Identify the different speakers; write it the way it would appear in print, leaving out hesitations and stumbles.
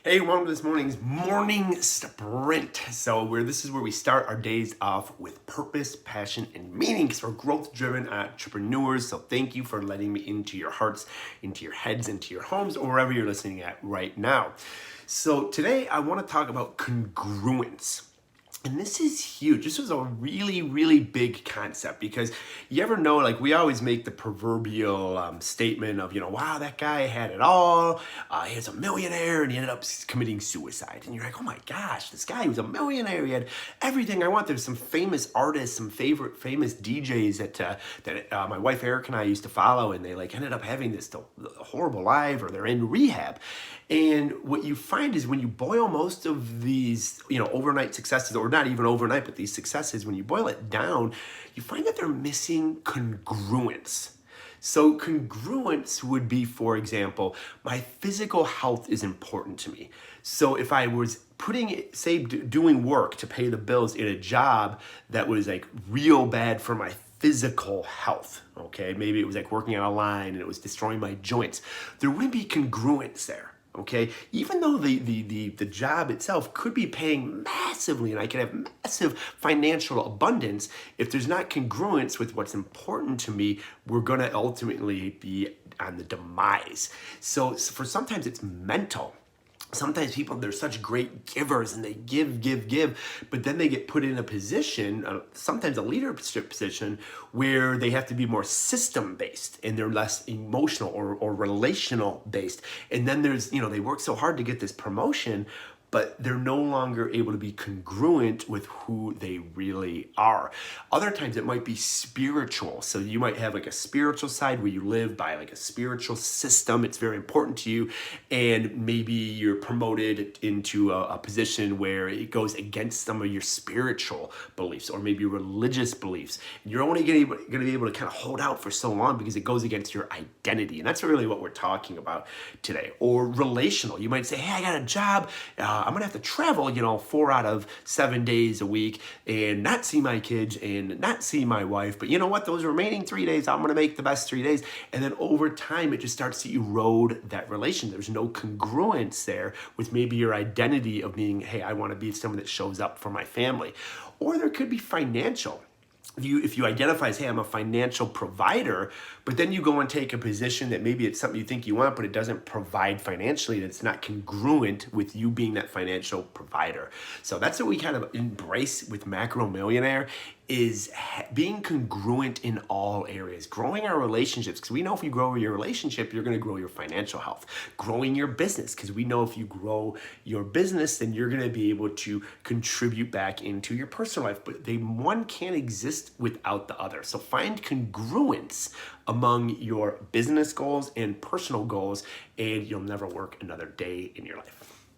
Speaker 1: Hey, welcome to this morning's morning sprint. This is where we start our days off with purpose, passion, and meaning because we're growth-driven entrepreneurs. So thank you for letting me into your hearts, into your heads, into your homes, or wherever you're listening at right now. So today I want to talk about congruence. And this is huge. This was a really, really big concept because you ever know, like we always make the proverbial statement of, wow, that guy had it all. He was a millionaire and he ended up committing suicide. And you're like, oh my gosh, this guy was a millionaire. He had everything I want. There's some famous artists, some famous DJs that my wife Eric and I used to follow, and they ended up having this horrible life, or they're in rehab. And what you find is when you boil most of these, overnight successes, or not even overnight, but these successes, when you boil it down, you find that they're missing congruence. So congruence would be, for example, my physical health is important to me. So if I was doing work to pay the bills in a job that was like real bad for my physical health, okay? Maybe it was like working on a line and it was destroying my joints. There wouldn't be congruence there. Okay, even though the job itself could be paying massively and I can have massive financial abundance, if there's not congruence with what's important to me, we're going to ultimately be on the demise. So for sometimes it's mental. Sometimes people, they're such great givers and they give, but then they get put in a position, sometimes a leadership position, where they have to be more system-based and they're less emotional or relational-based. And then they work so hard to get this promotion, but they're no longer able to be congruent with who they really are. Other times it might be spiritual. So you might have like a spiritual side where you live by like a spiritual system. It's very important to you. And maybe you're promoted into a position where it goes against some of your spiritual beliefs or maybe religious beliefs. You're only going to be able to kind of hold out for so long because it goes against your identity. And that's really what we're talking about today. Or relational. You might say, hey, I got a job. I'm going to have to travel, 4 out of 7 days a week and not see my kids and not see my wife. But you know what? Those remaining 3 days, I'm going to make the best 3 days. And then over time, it just starts to erode that relation. There's no congruence there with maybe your identity of being, hey, I want to be someone that shows up for my family. Or there could be financial. If you identify as, hey, I'm a financial provider, but then you go and take a position that maybe it's something you think you want, but it doesn't provide financially, and it's not congruent with you being that financial provider. So that's what we kind of embrace with Macro Millionaire, is being congruent in all areas, growing our relationships, because we know if you grow your relationship, you're going to grow your financial health, growing your business, because we know if you grow your business, then you're going to be able to contribute back into your personal life. But one can't exist without the other. So find congruence among your business goals and personal goals, and you'll never work another day in your life.